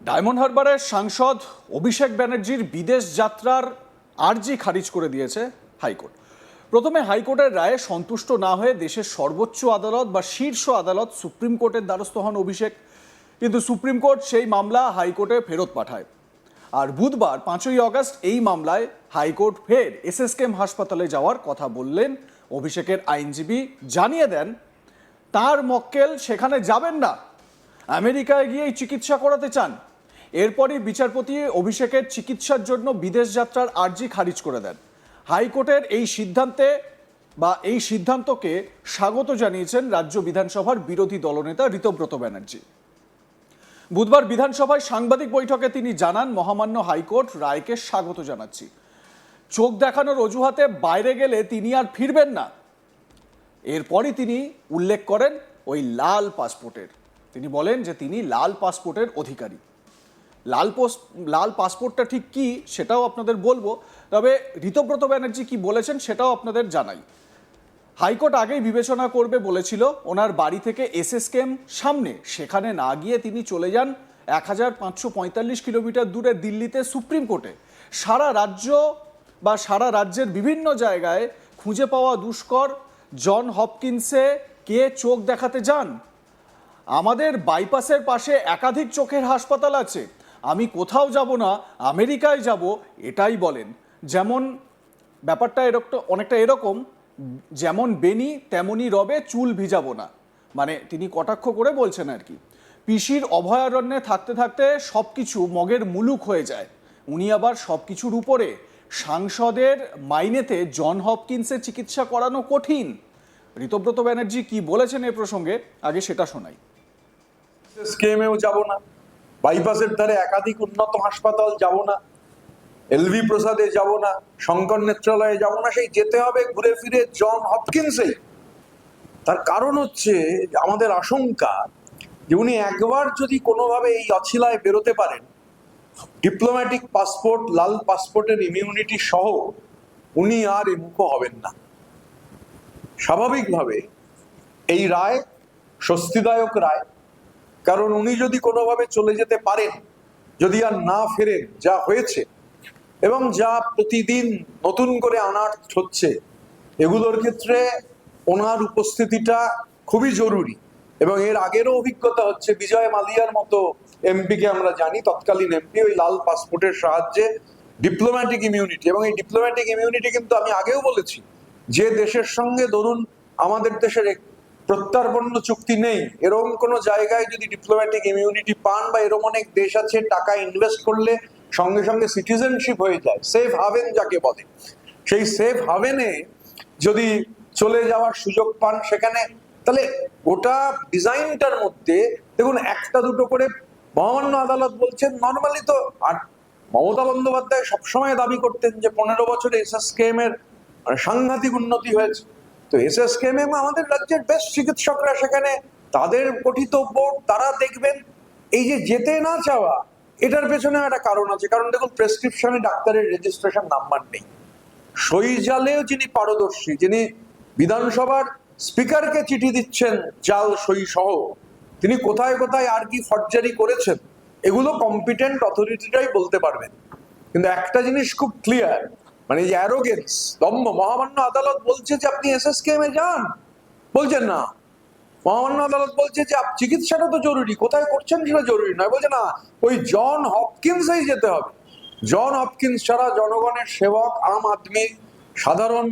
Diamond হারবারের সাংসদ অভিষেক ব্যানার্জির বিদেশ যাত্রার আর্জি খারিজ করে দিয়েছে হাইকোর্ট। প্রথমে হাইকোর্টের রায়ে সন্তুষ্ট না হয়ে দেশের সর্বোচ্চ আদালত বা শীর্ষ আদালত সুপ্রিম কোর্টের দ্বারস্থ হন অভিষেক, কিন্তু সুপ্রিম কোর্ট সেই মামলা হাইকোর্টে ফেরত পাঠায়। আর বুধবার 5ই আগস্ট এই মামলায় হাইকোর্ট ফের এসএসকেএম হাসপাতালে যাওয়ার কথা বললেন অভিষেকের আইনজীবী, জানিয়ে দেন তার মক্কেল সেখানে যাবেন না, আমেরিকায় গিয়েই চিকিৎসা করাতে চান। এরপরই বিচারপতি অভিষেকের চিকিৎসার জন্য বিদেশ যাত্রার আর্জি খারিজ করে দেন। হাইকোর্টের এই সিদ্ধান্তকে স্বাগত জানিয়েছেন রাজ্য বিধানসভার বিরোধী দলনেতা ঋতব্রত ব্যানার্জি। বুধবার বিধানসভায় সাংবাদিক বৈঠকে তিনি জানান, মহামান্য হাইকোর্ট রায়কে স্বাগত জানাচ্ছি। চোখ দেখানোর অজুহাতে বাইরে গেলে তিনি আর ফিরবেন না। এরপরই তিনি উল্লেখ করেন ওই লাল পাসপোর্টের। তিনি বলেন যে তিনি লাল পাসপোর্টের অধিকারী। লাল পাসপোর্টটা ঠিক কি সেটাও আপনাদের বলবো, তবে ঋতব্রত ব্যানার্জি কি বলেছেন সেটাও আপনাদের জানাই। হাইকোর্ট আগেই বিবেচনা করবে বলেছিল, ওনার বাড়ি থেকে এসএসকেএম সামনে, সেখানে না গিয়ে তিনি চলে যান 1545 কিলোমিটার দূরে দিল্লিতে সুপ্রিম কোর্টে। সারা রাজ্যের বিভিন্ন জায়গায় খুঁজে পাওয়া দুষ্কর জন হপকিন্সে কে চোখ দেখাতে যান। আমাদের বাইপাসের পাশে একাধিক চোখের হাসপাতাল আছে, আমি কোথাও যাব না, আমেরিকায় যাব, এটাই বলেন। যেমন ব্যাপারটা অনেকটা এরকম, যেমন বেনি তেমনই রবে, চুল ভিজাবো না, মানে তিনি কটাক্ষ করে বলছেন আর কি। পিসির অভয়ারণ্যে থাকতে থাকতে সব কিছু মগের মুলুক হয়ে যায়, উনি আবার সব কিছুর উপরে সাংসদের মাইনেতে জন হপকিন্সের চিকিৎসা করানো কঠিন। ঋতব্রত ব্যানার্জি কি বলেছেন এ প্রসঙ্গে আগে সেটা শোনাই। স্কেমেও যাব না, বাইপাসের ধারে একাধিক উন্নত হাসপাতাল যাব না, এলভি প্রসাদে যাব না, শঙ্কর নেত্রালয়ে যাব না, সেই যেতে হবে ঘুরে ফিরে জন হপকিন্সে। তার কারণ হচ্ছে আমাদের আশঙ্কা যে উনি একবার যদি কোনোভাবে এই অছিলায় বেরোতে পারেন, ডিপ্লোম্যাটিক পাসপোর্ট, লাল পাসপোর্টের ইমিউনিটি সহ উনি আর মুখ হবেন না। স্বাভাবিকভাবে এই রায় স্বস্তিদায়ক রায়, কারণ উনি যদি কোনোভাবে চলে যেতে পারেন, যদি আর না ফেরেন, যা হয়েছে এবং যা প্রতিদিন নতুন করে আনার্ট হচ্ছে, এগুলোর ক্ষেত্রে ওনার উপস্থিতিটা খুবই জরুরি। এবং এর আগেরও অভিজ্ঞতা হচ্ছে, বিজয় মালিয়ার মতো এমপিকে আমরা জানি, তৎকালীন এমপি ওই লাল পাসপোর্টের সাহায্যে ডিপ্লোম্যাটিক ইমিউনিটি, এবং এই ডিপ্লোম্যাটিক ইমিউনিটি কিন্তু আমি আগেও বলেছি, যে দেশের সঙ্গে ধরুন আমাদের দেশের প্রত্যর্পণ চুক্তি নেই, এরকম কোনো জায়গায় যদি ডিপ্লোম্যাটিক ইমিউনিটি পান, বা এরকম অনেক দেশ আছে টাকা ইনভেস্ট করলে সঙ্গে সঙ্গে সিটিজেনশিপ হয়ে যায়, সেফ হাভেন যাকে বলে, সেই সেফ হাভেনে যদি চলে যাওয়ার সুযোগ পান সেখানে, তাহলে গোটা ডিজাইনটার মধ্যে দেখুন একটা দুটো করে মহামান্য আদালত বলছেন। নর্মালি তো, আর মমতা বন্দ্যোপাধ্যায় সবসময় দাবি করতেন যে 15 বছরে এসএসকেএম এর সাংঘাতিক উন্নতি হয়েছে। তো এসএসকেএম আমাদের রাজ্যের বেস্ট চিকিৎসকরা সেখানে, তাদের পঠিতব্য তারা দেখবেন। এই যে যেতে না চাওয়া, এটার পেছনে একটা কারণ আছে। কারণ দেখুন, প্রেসক্রিপশনে ডাক্তারের রেজিস্ট্রেশন নাম্বার নেই। সই জালেও যিনি পারদর্শী, যিনি বিধানসভার স্পিকারকে চিঠি দিচ্ছেন জাল সই সহ, তিনি কোথায় কোথায় আর কি ফর্জারি করেছেন, এগুলো কম্পিটেন্ট অথরিটিরাই বলতে পারবেন। কিন্তু একটা জিনিস খুব ক্লিয়ার, মানে যে অ্যারোগেন্স, দম্ভ, মহামান্য আদালত বলছে যে আপনি এসএসকেএম এ যান, বলছেন না। মহামান্য আদালত বলছে যে চিকিৎসাটা তো জরুরি, কোথায় করছেন সেটা জরুরি নয়, বলছে না, ওই জন হপকিন্সেই যেতে হবে। জন হপকিন্স ছাড়া জনগণের সেবক, আম আদমি, সাধারণ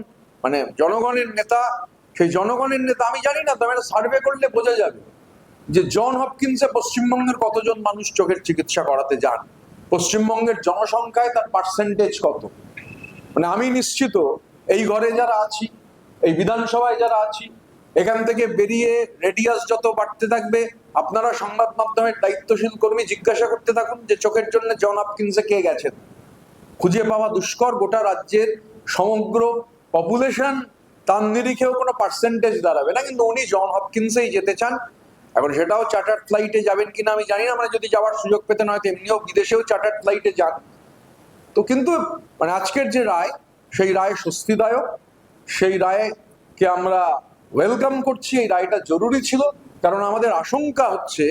মানে জনগণের নেতা, সেই জনগণের নেতা আমি জানি না, তবে সার্ভে করলে বোঝা যাবে যে জন হপকিন্সে পশ্চিমবঙ্গের কতজন মানুষ চোখের চিকিৎসা করাতে যান, পশ্চিমবঙ্গের জনসংখ্যায় তার পার্সেন্টেজ কত। মানে আমি নিশ্চিত এই ঘরে যারা আছি, এই বিধানসভায় যারা আছি, এখান থেকে বেরিয়ে রেডিয়াস যত বাড়তে থাকবে, আপনারা সংবাদ মাধ্যমের দায়িত্বশীল কর্মী জিজ্ঞাসা করতে থাকুন যে চোখের জন্য জন হপকিন্সে কে গেছেন। খুঁজে পাওয়া দুষ্কর। গোটা রাজ্যের সমগ্র পপুলেশন তার নিরিখেও কোনো পার্সেন্টেজ দাঁড়াবে না, কিন্তু উনি জন হপকিন্সেই যেতে চান। এখন সেটাও চার্টার্ড ফ্লাইটে যাবেন কিনা আমি জানি না, মানে যদি যাওয়ার সুযোগ পেতে নয়, এমনিও বিদেশেও চার্টার্ড ফ্লাইটে যান। তো কিন্তু মানে আজকের যে রায়, সেই রায় স্বস্তিদায়ক, সেই রায়কে আমরা ওয়েলকাম করছি। এই রায়টা জরুরি ছিল, কারণ আমাদের আশঙ্কা হচ্ছে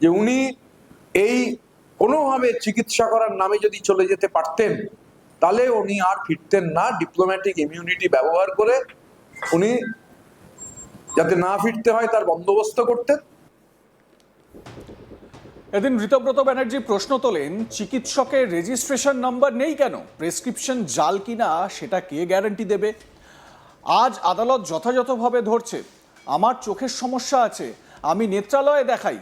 যে উনি এই কোনোভাবে চিকিৎসা করার নামে যদি চলে যেতে পারতেন, তাহলে উনি আর ফিরতেন না। ডিপ্লোম্যাটিক ইমিউনিটি ব্যবহার করে উনি যাতে না ফিরতে হয় তার বন্দোবস্ত করতেন। এদিন ঋতব্রত ব্যানার্জি প্রশ্ন তোলেন, চিকিৎসকের রেজিস্ট্রেশন নাম্বার নেই কেন? প্রেসক্রিপশন জাল কিনা সেটা কে গ্যারান্টি দেবে? আজ আদালত যথাযথভাবে ধরছে, আমার চোখের সমস্যা আছে, আমি নেত্রালয়ে দেখাই,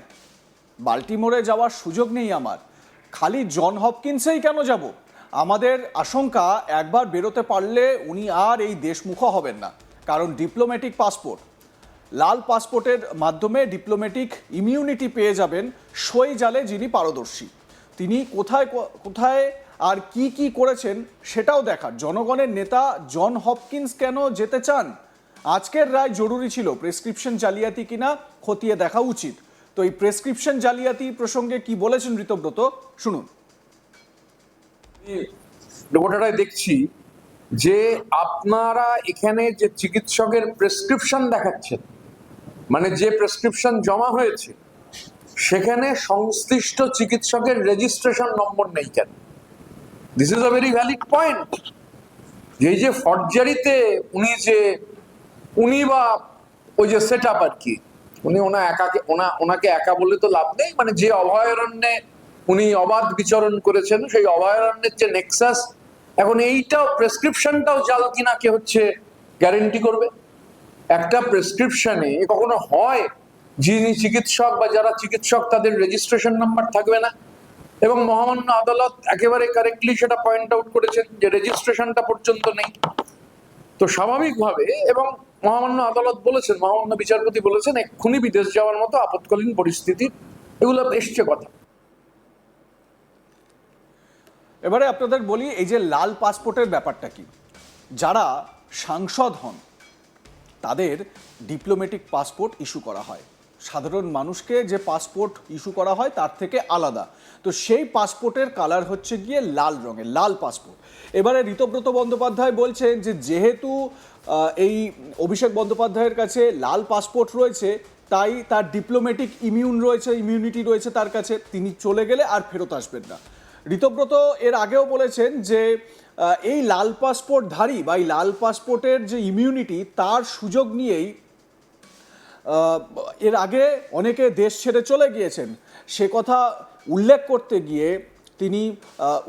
বাল্টিমোরে যাওয়ার সুযোগ নেই আমার, খালি জন হপকিন্সেই কেন যাব? আমাদের আশঙ্কা একবার বেরোতে পারলে উনি আর এই দেশমুখ হবেন না, কারণ ডিপ্লোম্যাটিক পাসপোর্ট, লাল পাসপোর্টের মাধ্যমে ডিপ্লোম্যাটিক ইমিউনিটি পেয়ে যাবেন সই জালে যিনি পারদর্শী। তিনি কোথায় কোথায় আর কি কি করেছেন সেটাও দেখার। জনগণের নেতা জন হপকিন্স কেন যেতে চান? আজকের রায় জরুরি ছিল, প্রেসক্রিপশন জালিয়াতি কিনা খতিয়ে দেখা উচিত। তো এই প্রেসক্রিপশন জালিয়াতি প্রসঙ্গে কি বলেছেন ঋতব্রত, শুনুন। গোটাটাই দেখছি যে আপনারা এখানে যে চিকিৎসকের প্রেসক্রিপশন দেখাচ্ছেন, মানে যে প্রেসক্রিপশন জমা হয়েছে সেখানে সংশ্লিষ্ট চিকিৎসকের রেজিস্ট্রেশন নম্বর নেই কেন? This is a very valid point. যে ফর্জারিতে উনি বা ওই যে সেট আপ আর কি, ওনাকে একা বলে তো লাভ নেই, মানে যে অভয়ারণ্যে উনি অবাধ বিচরণ করেছেন সেই অভয়ারণ্যের যে নেক্সাস, এখন এইটাও প্রেসক্রিপশনটাও জাল কিনা কে হচ্ছে গ্যারেন্টি করবে? একটা প্রেসক্রিপশনে কখনো হয় যিনি চিকিৎসক বা যারা চিকিৎসক তাদের রেজিস্ট্রেশন নাম্বার থাকবে না? এবং মহামান্য আদালত একেবারে কারেক্টলি সেটা পয়েন্ট আউট করেছেন যে রেজিস্ট্রেশনটা পর্যন্ত নেই। তো স্বাভাবিকভাবে, এবং মহামান্য আদালত বলেছেন, মহামান্য বিচারপতি বলেছেন এক্ষুনি বিদেশ যাওয়ার মতো আপৎকালীন পরিস্থিতি, এগুলো এসছে কথা। এবারে আপনাদের বলি, এই যে লাল পাসপোর্টের ব্যাপারটা কি, যারা সাংসদ হন তাদের ডিপ্লোম্যাটিক পাসপোর্ট ইস্যু করা হয়, সাধারণ মানুষকে যে পাসপোর্ট ইস্যু করা হয় তার থেকে আলাদা। তো সেই পাসপোর্টের কালার হচ্ছে গিয়ে লাল রঙের, লাল পাসপোর্ট। এবারে ঋতব্রত বন্দ্যোপাধ্যায় বলছেন যে যেহেতু এই অভিষেক বন্দ্যোপাধ্যায়ের কাছে লাল পাসপোর্ট রয়েছে, তাই তার ডিপ্লোম্যাটিক ইমিউনিটি রয়েছে তার কাছে, তিনি চলে গেলে আর ফেরত আসবেন না। ঋতব্রত এর আগেও বলেছেন যে এই লাল পাসপোর্টধারী বা এই লাল পাসপোর্টের যে ইমিউনিটি, তার সুযোগ নিয়েই এর আগে অনেকে দেশ ছেড়ে চলে গিয়েছেন। সে কথা উল্লেখ করতে গিয়ে তিনি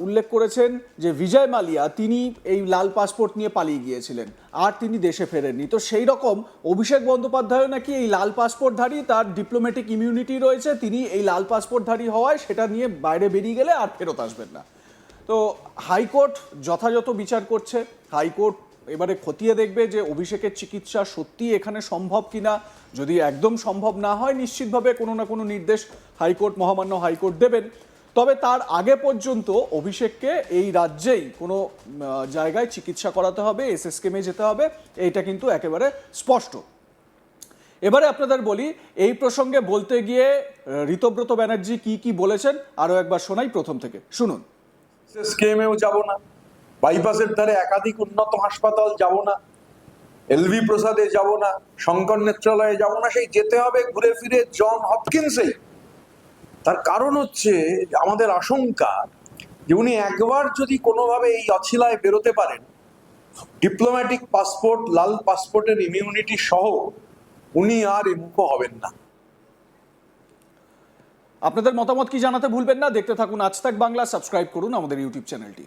উল্লেখ করেছেন যে বিজয় মালিয়া তিনি এই লাল পাসপোর্ট নিয়ে পালিয়ে গিয়েছিলেন আর তিনি দেশে ফেরেননি। তো সেই রকম অভিষেক বন্দ্যোপাধ্যায় নাকি এই লাল পাসপোর্টধারী, তার ডিপ্লোম্যাটিক ইমিউনিটি রয়েছে, তিনি এই লাল পাসপোর্টধারী হওয়ায় সেটা নিয়ে বাইরে বেরিয়ে গেলে আর ফেরত আসবেন না। তো হাইকোর্ট যথাযথ বিচার করছে, হাইকোর্ট এবারে খতিয়ে দেখবে যে অভিষেকের চিকিৎসা সত্যি এখানে সম্ভব কিনা। যদি একদম সম্ভব না হয়, নিশ্চিতভাবে কোনো না কোনো নির্দেশ হাইকোর্ট, মহামান্য হাইকোর্ট দেবেন। তবে তার আগে পর্যন্ত অভিষেককে এই রাজ্যেই কোনো জায়গায় চিকিৎসা করাতে হবে, এসএসকেমে যেতে হবে, এইটা কিন্তু একেবারে স্পষ্ট। এবারে আপনাদের বলি, এই প্রসঙ্গে বলতে গিয়ে ঋতব্রত ব্যানার্জি কি কি বলেছেন আরও একবার শোনাই প্রথম থেকে, শুনুন। স্কেমেও যাব না, বাইপাসের ধারে একাধিক উন্নত হাসপাতাল যাব না, এলভি প্রসাদে যাব না, শঙ্কর নেত্রালয়ে যাব না, সেই যেতে হবে ঘুরে ফিরে জন হপকিন্সে। তার কারণ হচ্ছে আমাদের আশঙ্কা যে উনি একবার যদি কোনোভাবে এই অছিলায় বেরোতে পারেন, ডিপ্লোম্যাটিক পাসপোর্ট, লাল পাসপোর্টের ইমিউনিটি সহ, উনি আর মুখ হবেন না। আপনাদের মতামত কি জানাতে ভুলবেন না। দেখতে থাকুন আজ তাক বাংলা, সাবস্ক্রাইব করুন আমাদের ইউটিউব চ্যানেলটি।